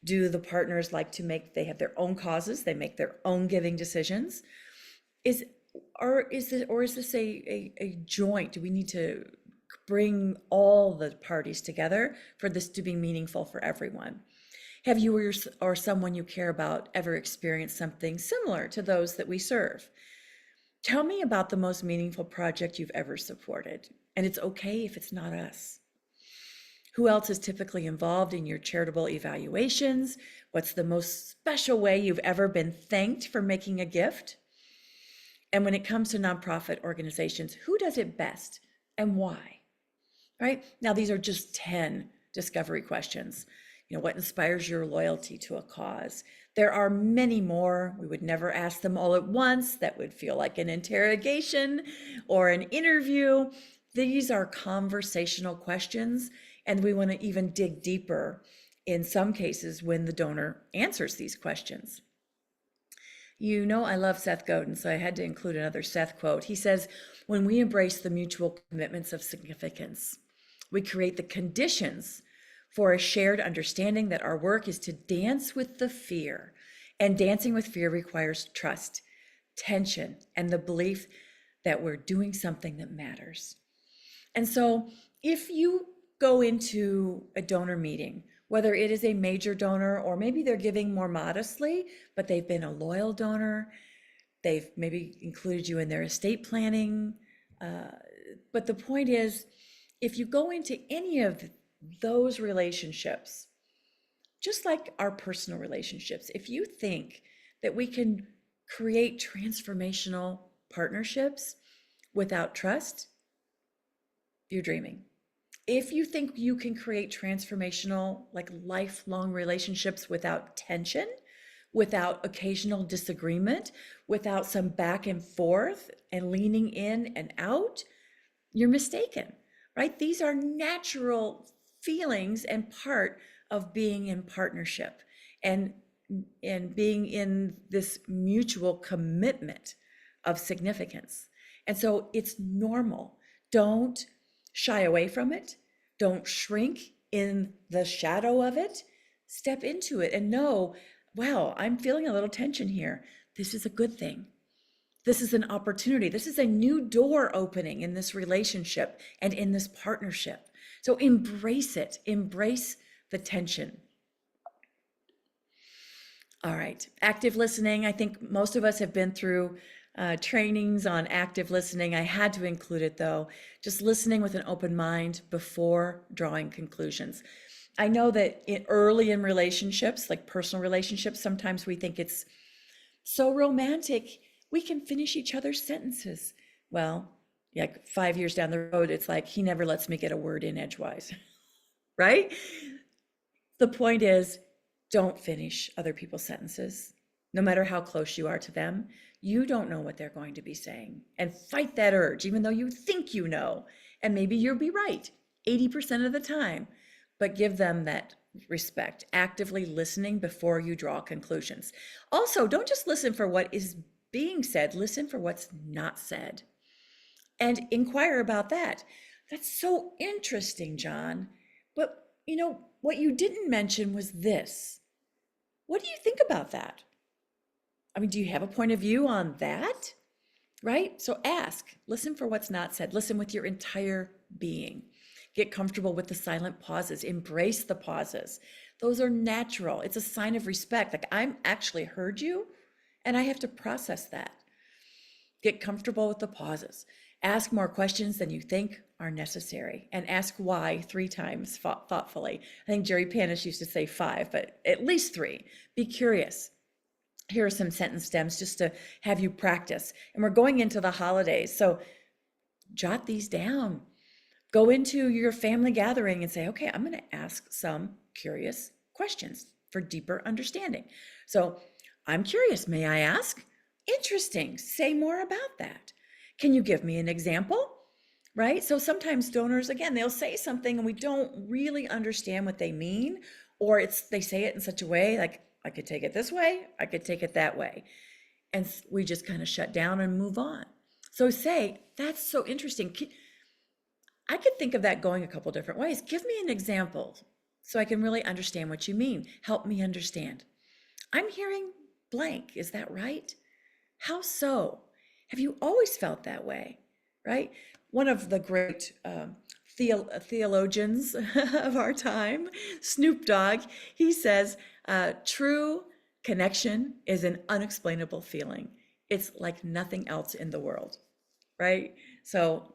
Do the partners like to they have their own causes, they make their own giving decisions? Is this a joint? Do we need to bring all the parties together for this to be meaningful for everyone? Have you or someone you care about ever experienced something similar to those that we serve? Tell me about the most meaningful project you've ever supported. And it's okay if it's not us. Who else is typically involved in your charitable evaluations? What's the most special way you've ever been thanked for making a gift? And when it comes to nonprofit organizations, who does it best and why? Right? Now, these are just 10 discovery questions. What inspires your loyalty to a cause? There are many more. We would never ask them all at once. That would feel like an interrogation or an interview. These are conversational questions, and we want to even dig deeper in some cases when the donor answers these questions. I love Seth Godin, so I had to include another Seth quote. He says, when we embrace the mutual commitments of significance, we create the conditions for a shared understanding that our work is to dance with the fear. And dancing with fear requires trust, tension, and the belief that we're doing something that matters. And so if you go into a donor meeting, whether it is a major donor or maybe they're giving more modestly, but they've been a loyal donor, they've maybe included you in their estate planning. But the point is, if you go into any of those relationships, just like our personal relationships, if you think that we can create transformational partnerships without trust, you're dreaming. If you think you can create transformational, like lifelong relationships without tension, without occasional disagreement, without some back and forth and leaning in and out, you're mistaken, right? These are natural feelings and part of being in partnership and being in this mutual commitment of significance. And so it's normal. Don't shy away from it. Don't shrink in the shadow of it. Step into it and know, wow, I'm feeling a little tension here. This is a good thing. This is an opportunity. This is a new door opening in this relationship and in this partnership. So embrace it. Embrace the tension. All right. Active listening. I think most of us have been through trainings on active listening. I had to include it though. Just listening with an open mind before drawing conclusions. I know that early in relationships, like personal relationships, sometimes we think it's so romantic. We can finish each other's sentences. Well, yeah, 5 years down the road, it's like he never lets me get a word in edgewise, right? The point is, don't finish other people's sentences. No matter how close you are to them, you don't know what they're going to be saying. And fight that urge, even though you think you know. And maybe you'll be right 80% of the time, but give them that respect, actively listening before you draw conclusions. Also, don't just listen for what is being said, listen for what's not said and inquire about that. That's so interesting, John. But what you didn't mention was this. What do you think about that? I mean, do you have a point of view on that? Right? So ask, listen for what's not said, listen with your entire being. Get comfortable with the silent pauses, embrace the pauses. Those are natural. It's a sign of respect. Like, I'm actually heard you and I have to process that. Get comfortable with the pauses. Ask more questions than you think are necessary, and ask why 3 times thoughtfully. I think Jerry Panish used to say 5, but at least 3. Be curious. Here are some sentence stems just to have you practice. And we're going into the holidays, so jot these down. Go into your family gathering and say, okay, I'm going to ask some curious questions for deeper understanding. So I'm curious, may I ask? Interesting. Say more about that. Can you give me an example? Right? So sometimes donors, again, they'll say something and we don't really understand what they mean, or they say it in such a way like, I could take it this way, I could take it that way. And we just kind of shut down and move on. So say, that's so interesting. I could think of that going a couple different ways. Give me an example so I can really understand what you mean. Help me understand. I'm hearing blank. Is that right? How so? Have you always felt that way? Right? One of the great theologians of our time, Snoop Dogg, he says, true connection is an unexplainable feeling. It's like nothing else in the world, right? So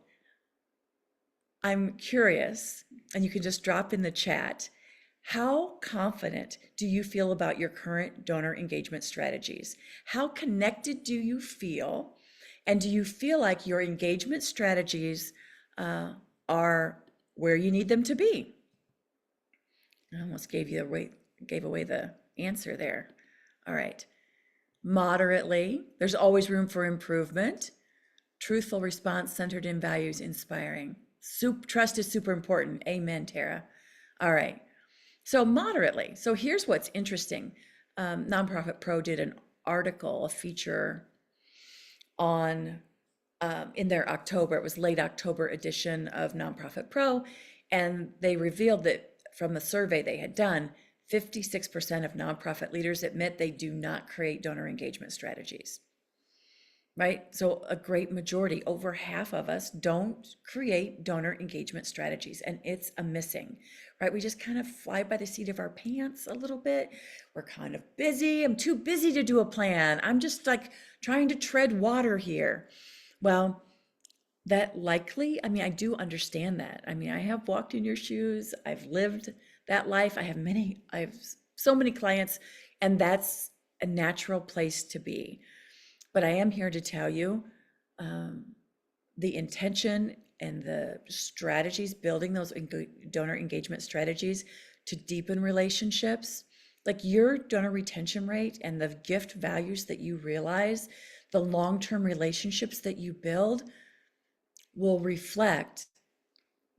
I'm curious, and you can just drop in the chat, how confident do you feel about your current donor engagement strategies? How connected do you feel? And do you feel like your engagement strategies are where you need them to be? I almost gave away the answer there. All right. Moderately, there's always room for improvement. Truthful response centered in values, inspiring. Trust is super important. Amen, Tara. All right. So moderately. So here's what's interesting. Nonprofit Pro did an article, a feature on in their October, it was late October edition of Nonprofit Pro, and they revealed that from the survey they had done, 56% of nonprofit leaders admit they do not create donor engagement strategies. Right? So a great majority, over half of us, don't create donor engagement strategies, and it's a missing, right? We just kind of fly by the seat of our pants a little bit. We're kind of busy. I'm too busy to do a plan. I'm just like trying to tread water here. Well, that likely, I mean, I do understand that. I mean, I have walked in your shoes. I've lived that life. I have so many clients, and that's a natural place to be. But I am here to tell you the intention and the strategies, building those donor engagement strategies to deepen relationships, like your donor retention rate and the gift values that you realize, the long-term relationships that you build will reflect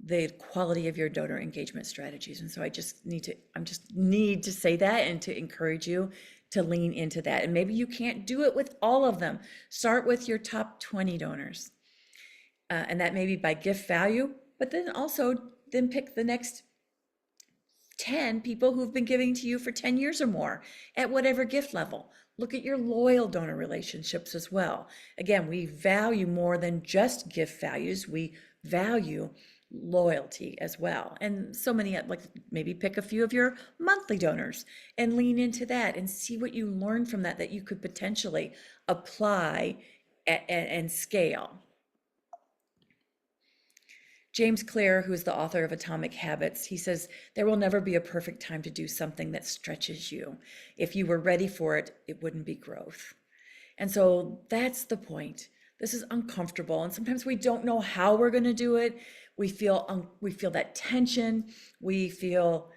the quality of your donor engagement strategies. And so I just need to say that and to encourage you to lean into that. And maybe you can't do it with all of them. Start with your top 20 donors. And that may be by gift value, but then also pick the next 10 people who've been giving to you for 10 years or more at whatever gift level. Look at your loyal donor relationships as well. Again, we value more than just gift values. We value loyalty as well. And so many, like maybe pick a few of your monthly donors and lean into that and see what you learn from that you could potentially apply and scale. James Clear, who's the author of Atomic Habits, he says, there will never be a perfect time to do something that stretches you. If you were ready for it, it wouldn't be growth. And so that's the point. This is uncomfortable, and sometimes we don't know how we're going to do it. We feel that tension. We feel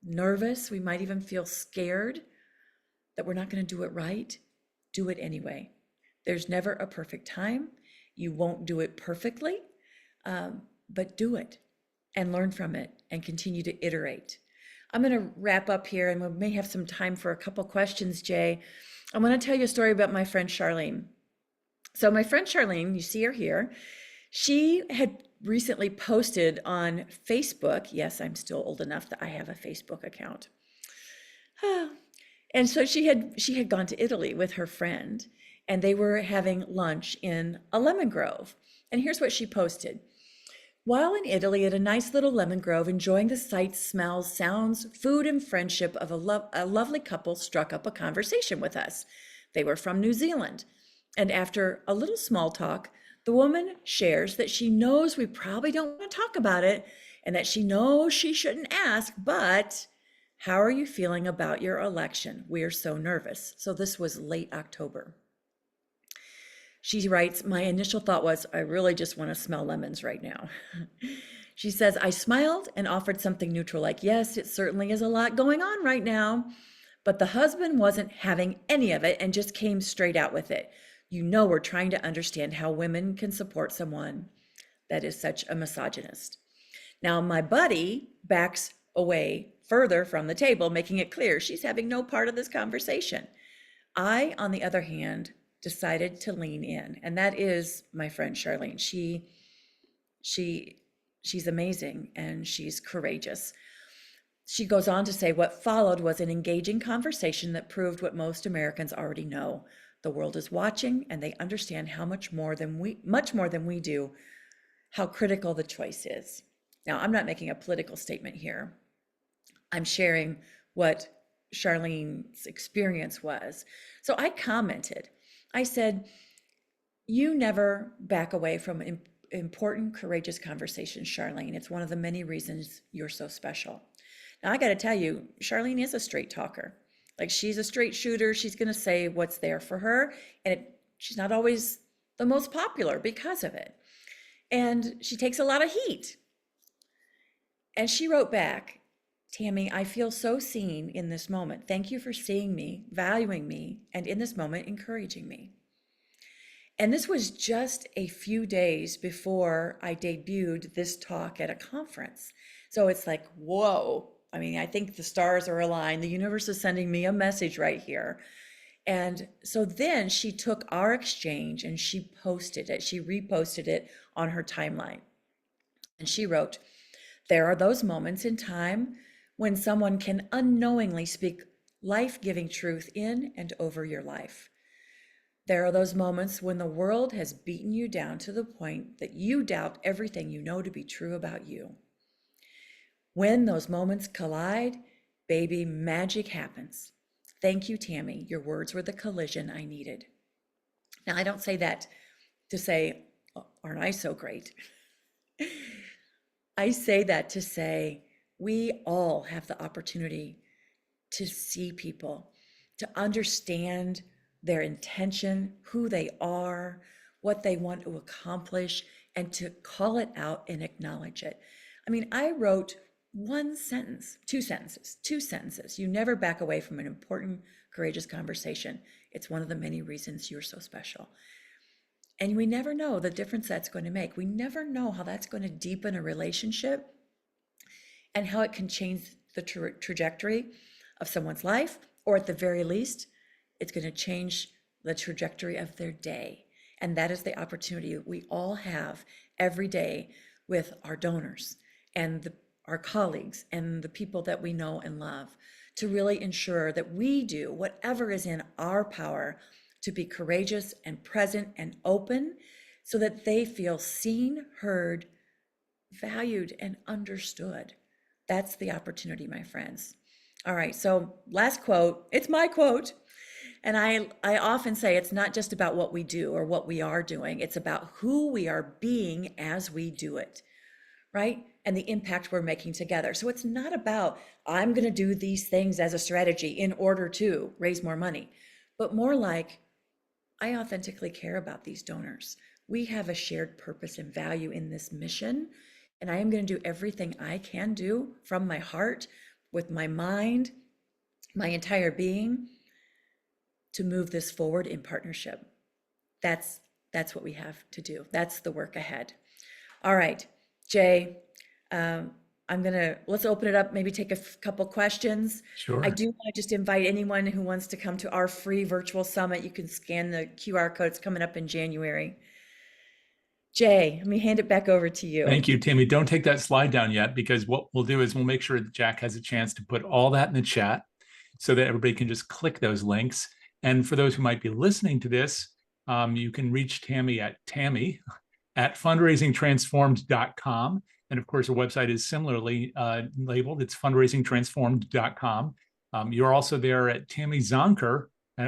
nervous. We might even feel scared that we're not going to do it right. Do it anyway. There's never a perfect time. You won't do it perfectly, but do it and learn from it and continue to iterate. I'm going to wrap up here, and we may have some time for a couple questions, Jay. I want to tell you a story about my friend Charlene. So my friend Charlene, you see her here, she had recently posted on Facebook. Yes, I'm still old enough that I have a Facebook account. And so she had gone to Italy with her friend, and they were having lunch in a lemon grove. And here's what she posted. While in Italy at a nice little lemon grove, enjoying the sights, smells, sounds, food, and friendship of a lovely couple struck up a conversation with us. They were from New Zealand. And after a little small talk, the woman shares that she knows we probably don't want to talk about it and that she knows she shouldn't ask, but how are you feeling about your election? We are so nervous. So this was late October. She writes, my initial thought was, I really just want to smell lemons right now. She says, I smiled and offered something neutral, like, yes, it certainly is a lot going on right now. But the husband wasn't having any of it and just came straight out with it. You know, we're trying to understand how women can support someone that is such a misogynist. Now, my buddy backs away further from the table, making it clear she's having no part of this conversation. I, on the other hand, decided to lean in, and that is my friend Charlene. She's amazing and she's courageous. She goes on to say what followed was an engaging conversation that proved what most Americans already know. The world is watching and they understand how much more than we do, how critical the choice is. Now, I'm not making a political statement here. I'm sharing what Charlene's experience was. So I commented. I said, you never back away from important, courageous conversations, Charlene. It's one of the many reasons you're so special. Now, I got to tell you, Charlene is a straight talker. Like, she's a straight shooter. She's going to say what's there for her. And she's not always the most popular because of it. And she takes a lot of heat. And she wrote back, Tammy, I feel so seen in this moment. Thank you for seeing me, valuing me, and in this moment, encouraging me. And this was just a few days before I debuted this talk at a conference. So it's like, whoa. I mean, I think the stars are aligned. The universe is sending me a message right here. And so then she took our exchange and she posted it. She reposted it on her timeline. And she wrote, there are those moments in time when someone can unknowingly speak life-giving truth in and over your life. There are those moments when the world has beaten you down to the point that you doubt everything you know to be true about you. When those moments collide, baby, magic happens. Thank you, Tammy. Your words were the collision I needed. Now, I don't say that to say, aren't I so great? I say that to say, we all have the opportunity to see people, to understand their intention, who they are, what they want to accomplish, and to call it out and acknowledge it. I mean, I wrote two sentences. You never back away from an important, courageous conversation. It's one of the many reasons you're so special. And we never know the difference that's going to make. We never know how that's going to deepen a relationship and how it can change the trajectory of someone's life, or at the very least, it's going to change the trajectory of their day. And that is the opportunity we all have every day with our donors and our colleagues and the people that we know and love, to really ensure that we do whatever is in our power to be courageous and present and open, so that they feel seen, heard, valued, and understood. That's the opportunity, my friends. All right, so last quote, it's my quote. And I often say it's not just about what we do or what we are doing, it's about who we are being as we do it. right? And the impact we're making together. So it's not about, I'm going to do these things as a strategy in order to raise more money, but more like, I authentically care about these donors. We have a shared purpose and value in this mission, and I am going to do everything I can do from my heart, with my mind, my entire being, to move this forward in partnership. That's that's what we have to do. That's the work ahead. All right, Jay, let's open it up, maybe take a couple questions. I Sure. do want to just invite anyone who wants to come to our free virtual summit. You can scan the QR code. It's coming up in January. Jay, let me hand it back over to you. Thank you, Tammy. Don't take that slide down yet, because what we'll do is we'll make sure that Jack has a chance to put all that in the chat so that everybody can just click those links. And for those who might be listening to this, you can reach Tammy at fundraisingtransformed.com. And of course, her website is similarly labeled. It's fundraisingtransformed.com. You're also there at Tammy Zonker,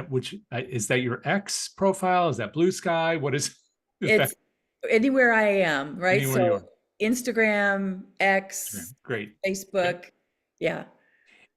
which is that your X profile? Is that Blue Sky? Is that It's anywhere I am, right? anywhere you So are? Instagram, X, Great. Great. Facebook. Yeah.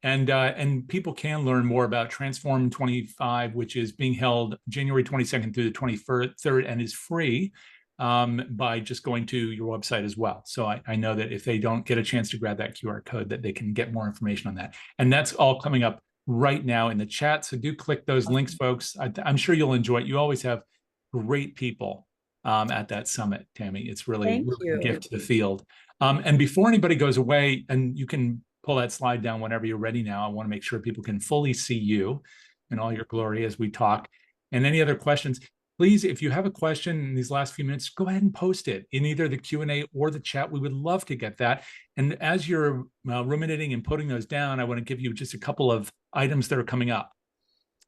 And people can learn more about Transform 25, which is being held January 22nd through the 23rd and is free, by just going to your website as well. So I know that if they don't get a chance to grab that QR code, that they can get more information on that. And that's all coming up right now in the chat. So do click those links, Awesome. folks. I'm sure you'll enjoy it. You always have great people at that summit, Tammy. It's really, Thank really a you. gift to the field. And before anybody goes away, and you can pull that slide down whenever you're ready now. I want to make sure people can fully see you in all your glory as we talk. And any other questions, please, if you have a question in these last few minutes, go ahead and post it in either the Q&A or the chat. We would love to get that. And as you're ruminating and putting those down, I want to give you just a couple of items that are coming up.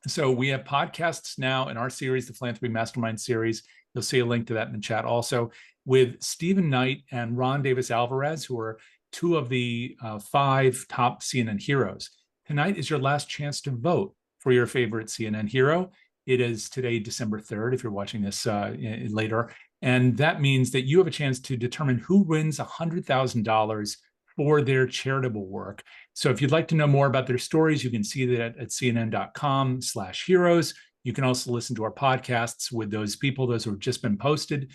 So we have podcasts now in our series, the Philanthropy Mastermind series. You'll see a link to that in the chat also, with Stephen Knight and Ron Davis Alvarez, who are two of the 5 top CNN heroes. Tonight is your last chance to vote for your favorite CNN hero. It is today, December 3rd, if you're watching this later. And that means that you have a chance to determine who wins $100,000 for their charitable work. So if you'd like to know more about their stories, you can see that at cnn.com/heroes. You can also listen to our podcasts with those people. Those have just been posted.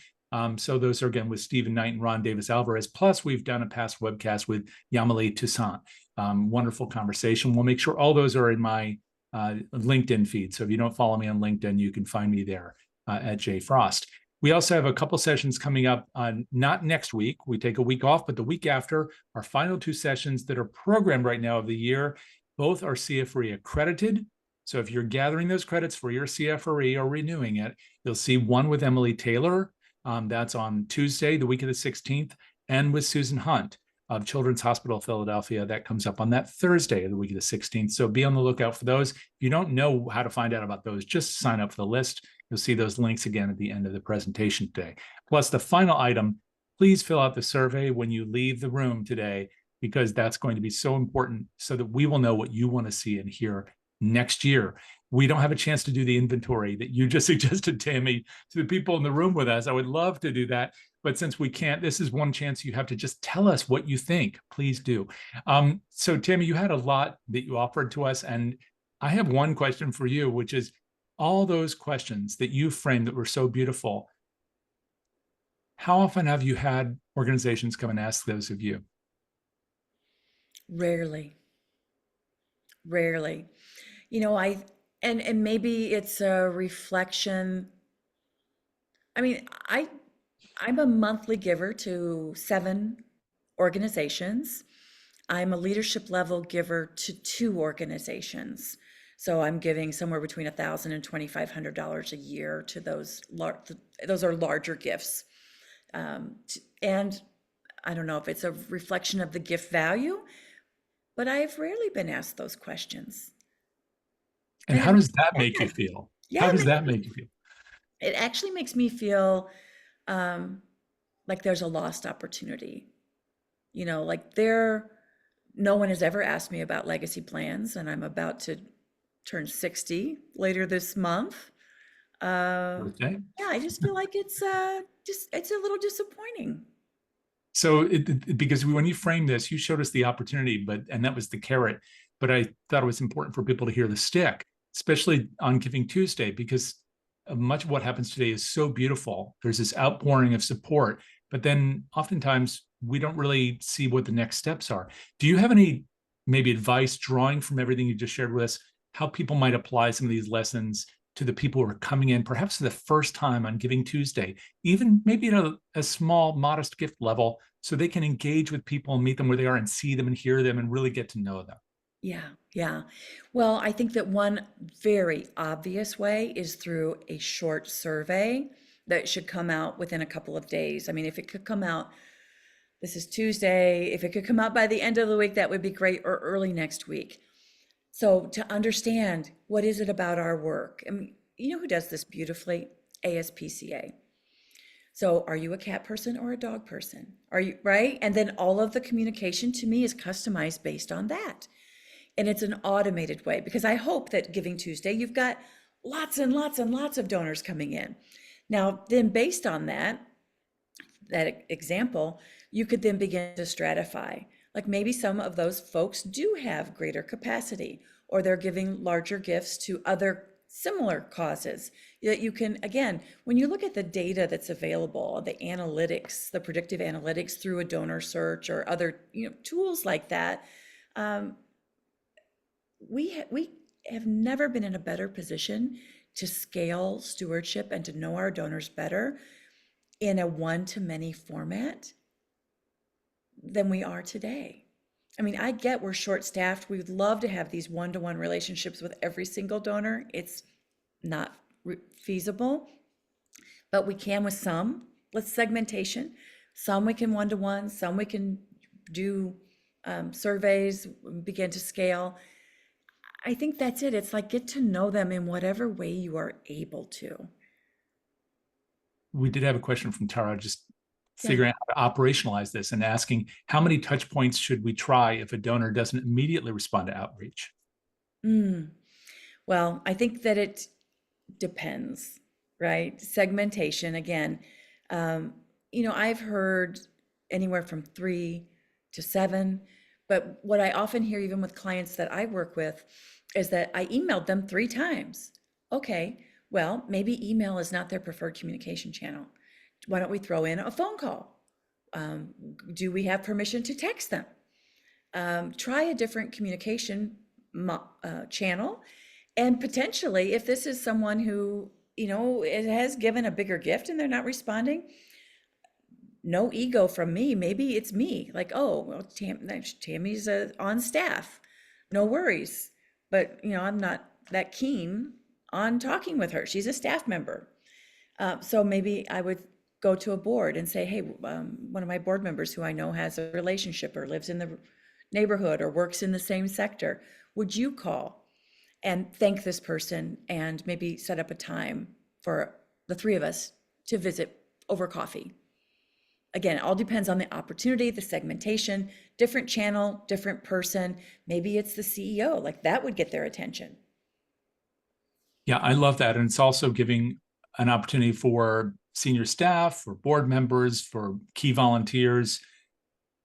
So those are, again, with Stephen Knight and Ron Davis Alvarez. Plus, we've done a past webcast with Yamile Toussaint. Wonderful conversation. We'll make sure all those are in my LinkedIn feed. So if you don't follow me on LinkedIn, you can find me there at Jay Frost. We also have a couple sessions coming up, not next week. We take a week off, but the week after, our final 2 sessions that are programmed right now of the year. Both are CFRE accredited. So if you're gathering those credits for your CFRE or renewing it, you'll see one with Emily Taylor. That's on Tuesday, the week of the 16th, and with Susan Hunt of Children's Hospital of Philadelphia. That comes up on that Thursday of the week of the 16th. So be on the lookout for those. If you don't know how to find out about those, just sign up for the list. You'll see those links again at the end of the presentation today. Plus, the final item, please fill out the survey when you leave the room today, because that's going to be so important so that we will know what you want to see and hear next year. We don't have a chance to do the inventory that you just suggested, Tammy, to the people in the room with us. I would love to do that. But since we can't, this is one chance you have to just tell us what you think. Please do. So Tammy, you had a lot that you offered to us. And I have one question for you, which is all those questions that you framed that were so beautiful. How often have you had organizations come and ask those of you? Rarely, rarely. You know, and maybe it's a reflection. I mean, I'm a monthly giver to 7 organizations. I'm a leadership level giver to 2 organizations. So I'm giving somewhere between $1,000 and $2,500 a year to those. Those are larger gifts. And I don't know if it's a reflection of the gift value, but I've rarely been asked those questions. And And how it does makes that me make you sad. feel? Yeah, How does that make you feel? it actually makes me feel um, like there's a lost opportunity. You know, like no one has ever asked me about legacy plans, and I'm about to turn 60 later this month. Uh, Birthday? yeah, I just feel like it's a little disappointing. So because when you framed this, you showed us the opportunity, and that was the carrot. But I thought it was important for people to hear the stick, especially on Giving Tuesday, because much of what happens today is so beautiful. There's this outpouring of support, but then oftentimes we don't really see what the next steps are. Do you have any maybe advice drawing from everything you just shared with us, how people might apply some of these lessons to the people who are coming in, perhaps for the first time on Giving Tuesday, even maybe at a small, modest gift level, so they can engage with people and meet them where they are and see them and hear them and really get to know them? Yeah, yeah. Well, I think that one very obvious way is through a short survey that should come out within a couple of days. I mean, if it could come out, this is Tuesday, if it could come out by the end of the week, that would be great, or early next week. So to understand what is it about our work? I mean, you know who does this beautifully? ASPCA. So are you a cat person or a dog person? Are you, right? And then all of the communication to me is customized based on that. And it's an automated way, because I hope that Giving Tuesday, you've got lots and lots and lots of donors coming in. Now, then based on that example, you could then begin to stratify. Like maybe some of those folks do have greater capacity, or they're giving larger gifts to other similar causes. That you can, again, when you look at the data that's available, the analytics, the predictive analytics through a DonorSearch or other tools like that, we have never been in a better position to scale stewardship and to know our donors better in a one-to-many format than we are today. I mean, I get we're short-staffed. We would love to have these one-to-one relationships with every single donor. It's not feasible, but we can with some. Let's segmentation. Some we can one-to-one, some we can do surveys, begin to scale. I think that's it. It's like, get to know them in whatever way you are able to. We did have a question from Tara, just Yeah. figuring out how to operationalize this and asking how many touch points should we try if a donor doesn't immediately respond to outreach? Well, I think that it depends, right? Segmentation, again, I've heard anywhere from 3 to 7, but what I often hear, even with clients that I work with, is that I emailed them 3 times. Okay, well, maybe email is not their preferred communication channel. Why don't we throw in a phone call? Do we have permission to text them? Try a different communication channel. And potentially, if this is someone who, it has given a bigger gift and they're not responding, no ego from me. Maybe it's me. Like, oh, well, Tammy's on staff. No worries. But, I'm not that keen on talking with her. She's a staff member. So maybe I would go to a board and say, hey, one of my board members who I know has a relationship or lives in the neighborhood or works in the same sector, would you call and thank this person and maybe set up a time for the 3 of us to visit over coffee? Again, it all depends on the opportunity, the segmentation, different channel, different person. Maybe it's the CEO, like that would get their attention. Yeah, I love that. And it's also giving an opportunity for senior staff, for board members, for key volunteers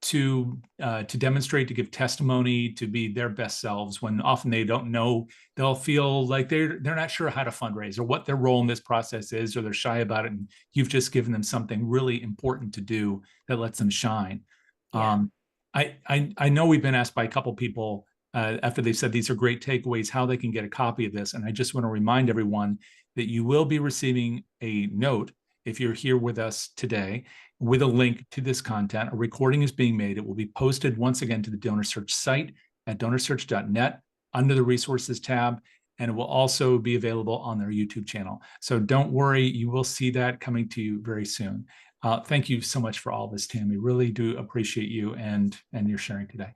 to demonstrate, to give testimony, to be their best selves when often they don't know. They'll feel like they're not sure how to fundraise or what their role in this process is, or they're shy about it. And you've just given them something really important to do that lets them shine. Yeah. I know we've been asked by a couple people after they said these are great takeaways, how they can get a copy of this. And I just want to remind everyone that you will be receiving a note if you're here with us today with a link to this content. A recording is being made. It will be posted once again to the DonorSearch site at donorsearch.net under the resources tab, and it will also be available on their YouTube channel. So don't worry, you will see that coming to you very soon. Thank you so much for all this, Tammy. Really do appreciate you and your sharing today.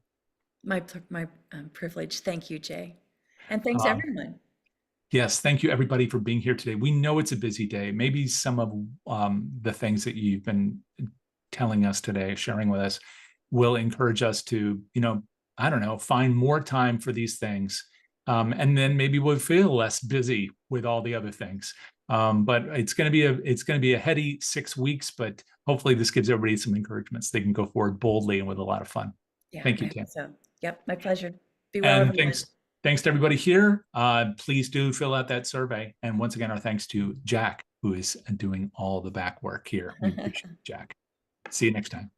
My privilege. Thank you, Jay. And thanks everyone. Yes, thank you everybody for being here today. We know it's a busy day. Maybe some of the things that you've been telling us today, sharing with us, will encourage us to, I don't know, find more time for these things. And then maybe we'll feel less busy with all the other things. But it's going to be a heady 6 weeks, but hopefully this gives everybody some encouragement so they can go forward boldly and with a lot of fun. Yeah, Thank I you, hope Tim. so. Yep, my pleasure. Be well, And everyone. thanks to everybody here. Please do fill out that survey. And once again, our thanks to Jack, who is doing all the back work here. We appreciate Jack. See you next time.